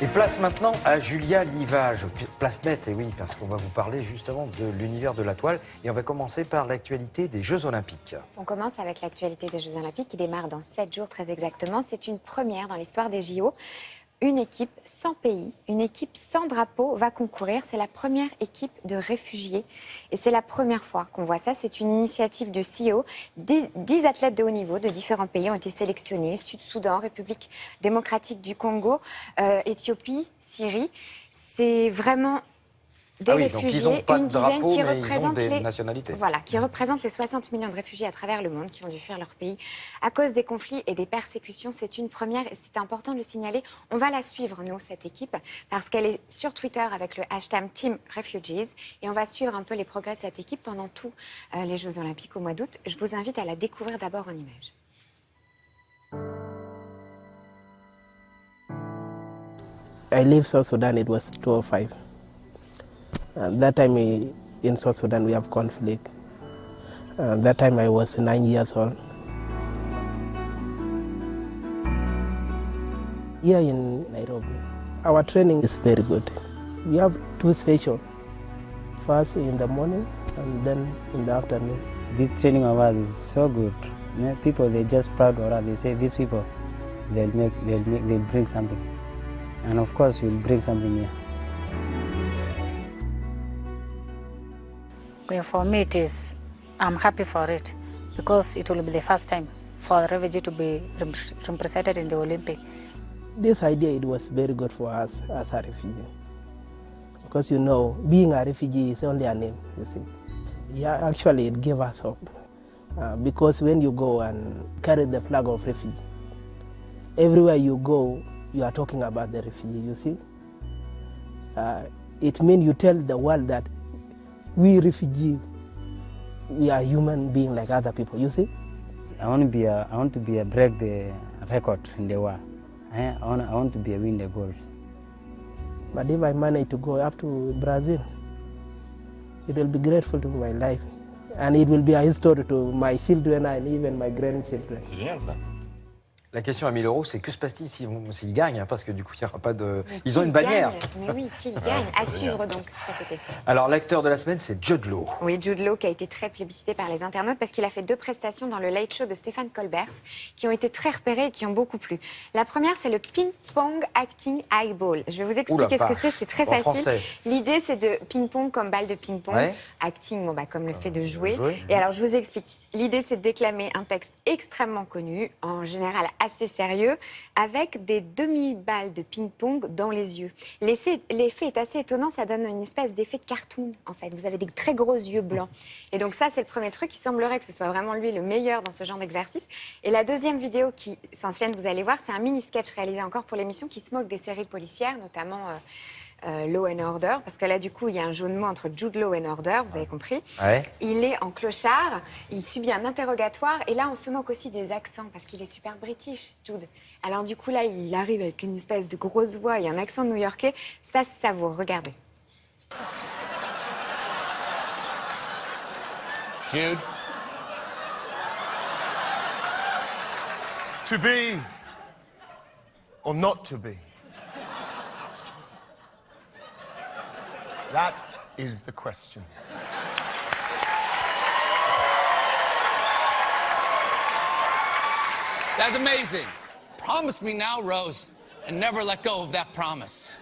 Et place maintenant à Julia Livage, place nette, et oui, parce qu'on va vous parler justement de l'univers de la toile. Et on va commencer par l'actualité des Jeux Olympiques. On commence avec l'actualité des Jeux Olympiques qui démarre dans 7 jours très exactement. C'est une première dans l'histoire des JO. Une équipe sans pays, une équipe sans drapeau va concourir. C'est la première équipe de réfugiés. Et c'est la première fois qu'on voit ça. C'est une initiative du CEO. 10 athlètes de haut niveau de différents pays ont été sélectionnés. Sud-Soudan, République démocratique du Congo, Éthiopie, Syrie. C'est vraiment des réfugiés, donc ils ont pas une de dizaine drapeau, qui mais représentent ils ont des nationalités. Voilà, qui représentent les 60 millions de réfugiés à travers le monde qui ont dû fuir leur pays à cause des conflits et des persécutions. C'est une première et c'est important de le signaler. On va la suivre, nous, cette équipe, parce qu'elle est sur Twitter avec le hashtag Team Refugees et on va suivre un peu les progrès de cette équipe pendant tous les Jeux Olympiques au mois d'août. Je vous invite à la découvrir d'abord en images. I left South Sudan, it was 2005. That time in South Sudan we have conflict. That time I was 9 years old. Here in Nairobi, our training is very good. We have 2 sessions, first in the morning and then in the afternoon. This training of ours is so good. Yeah, people, they're just proud of us. They say these people, they'll bring something. And of course, you'll bring something here. Well, for me, I'm happy for it because it will be the first time for the refugee to be represented in the Olympic. This idea, it was very good for us as a refugee. Because you know, being a refugee is only a name, you see. Yeah, actually it gave us hope. Because when you go and carry the flag of refugee, everywhere you go, you are talking about the refugee, you see. It means you tell the world that we refugees, we are human beings like other people, you see. I want to break the record in the world. I want to win the gold. But if I manage to go up to Brazil, it will be grateful to my life. And it will be a history to my children and even my grandchildren. C'est génial ça. La question à 1000 €, c'est que se passe-t-il s'ils gagnent, hein, parce que du coup, il n'y aura pas de... Ils ont une bannière. Mais oui, qui gagne. À suivre donc cet été. Alors, l'acteur de la semaine, c'est Jude Law. Oui, Jude Law qui a été très plébiscité par les internautes parce qu'il a fait 2 prestations dans le Late Show de Stéphane Colbert qui ont été très repérées et qui ont beaucoup plu. La première, c'est le ping-pong acting eyeball. Je vais vous expliquer ce que c'est très facile. L'idée, c'est de ping-pong comme balle de ping-pong. Ouais. Acting, bon, comme le fait de jouer. Et alors, je vous explique. L'idée, c'est de déclamer un texte extrêmement connu, en général assez sérieux, avec des demi-balles de ping-pong dans les yeux. L'effet est assez étonnant, ça donne une espèce d'effet de cartoon, en fait. Vous avez des très gros yeux blancs. Et donc ça, c'est le premier truc. Il semblerait que ce soit vraiment lui le meilleur dans ce genre d'exercice. Et la deuxième vidéo qui s'enchaîne, vous allez voir, c'est un mini-sketch réalisé encore pour l'émission qui se moque des séries policières, notamment... Law and Order, parce que là, du coup, il y a un jeu de mots entre Jude Law and Order, vous avez compris. Ouais. Il est en clochard, il subit un interrogatoire, et là, on se moque aussi des accents, parce qu'il est super british, Jude. Alors, du coup, là, il arrive avec une espèce de grosse voix et un accent new-yorkais. Ça se savoure, regardez. Jude. To be or not to be? That is the question. That's amazing. Promise me now, Rose, and never let go of that promise.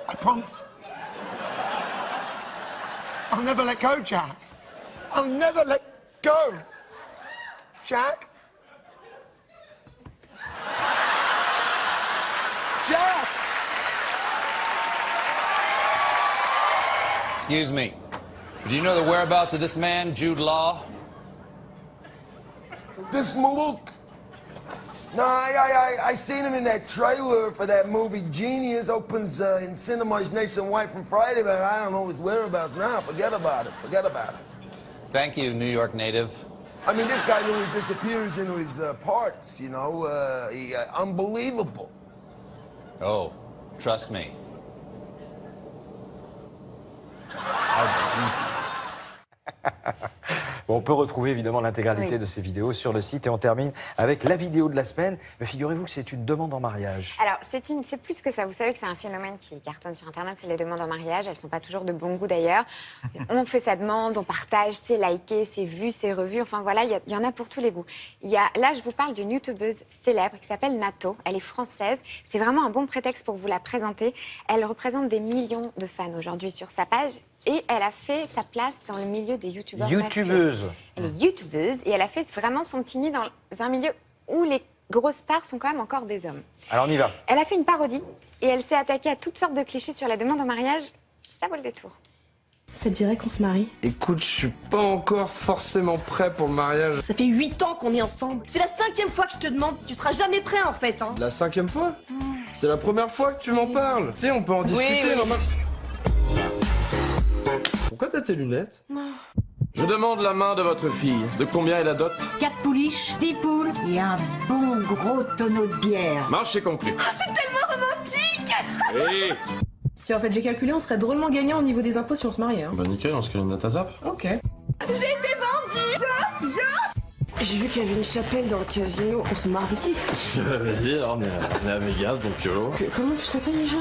I promise. I'll never let go, Jack. I'll never let go. Jack? Jack! Excuse me. Do you know the whereabouts of this man, Jude Law? This Maluk? No, I seen him in that trailer for that movie Genius. Opens in cinemas nationwide from Friday, but I don't know his whereabouts now. Forget about it. Forget about it. Thank you, New York native. I mean, this guy really disappears into his parts, you know. Unbelievable. Oh, trust me. Bon, on peut retrouver évidemment l'intégralité de ces vidéos sur le site et on termine avec la vidéo de la semaine. Mais figurez-vous que c'est une demande en mariage. Alors, c'est plus que ça. Vous savez que c'est un phénomène qui cartonne sur Internet, c'est les demandes en mariage. Elles ne sont pas toujours de bon goût d'ailleurs. On fait sa demande, on partage, c'est liké, c'est vu, c'est revu. Enfin voilà, il y en a pour tous les goûts. Là, je vous parle d'une youtubeuse célèbre qui s'appelle Nato. Elle est française. C'est vraiment un bon prétexte pour vous la présenter. Elle représente des millions de fans aujourd'hui sur sa page. Et elle a fait sa place dans le milieu des youtubeurs. Youtubeuse. Elle est youtubeuse et elle a fait vraiment son petit nid dans un milieu où les grosses stars sont quand même encore des hommes. Alors on y va. Elle a fait une parodie et elle s'est attaquée à toutes sortes de clichés sur la demande en mariage. Ça vaut le détour. Ça te dirait qu'on se marie? Écoute, je suis pas encore forcément prêt pour le mariage. Ça fait 8 ans qu'on est ensemble. C'est la 5e fois que je te demande. Tu seras jamais prêt en fait, hein. La 5e fois? C'est la première fois que tu m'en parles. Tu sais, on peut en discuter, oui. normal. Pourquoi t'as tes lunettes? Je demande la main de votre fille. De combien est la dot? 4 pouliches, 10 poules et un bon gros tonneau de bière. Marché conclu. Ah, c'est tellement romantique! Oui. Tiens, en fait, j'ai calculé, on serait drôlement gagnant au niveau des impôts si on se mariait. Hein. Bah nickel, on se crée une date à zap. Ok. J'ai été vendue! J'ai vu qu'il y avait une chapelle dans le casino. On se marie? Vas-y, alors on est à Vegas, donc YOLO. Comment tu t'appelles déjà?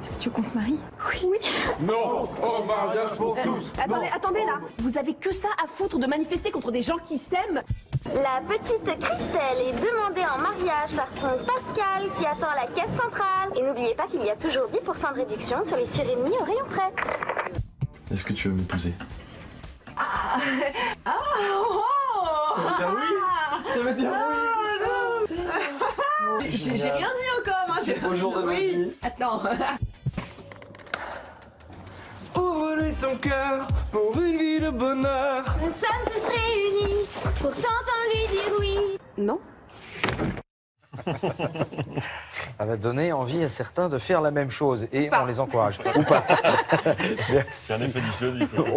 Est-ce que tu veux qu'on se marie? Oui. Non, au mariage pour tous. Attendez là. Vous avez que ça à foutre de manifester contre des gens qui s'aiment? La petite Christelle est demandée en mariage par son Pascal qui attend à la caisse centrale. Et n'oubliez pas qu'il y a toujours 10% de réduction sur les surémis au rayon frais. Est-ce que tu veux m'épouser? Ça veut dire oui. Ça veut dire oui. J'ai rien dit encore, hein. Beau jour de ma vie. Attends. Ouvre-lui ton cœur pour une vie de bonheur. Nous sommes tous réunis pour t'entendre lui dire oui. Non. Ça va donner envie à certains de faire la même chose et on les encourage. Ou pas. Merci. C'est un effet dissuasif. On va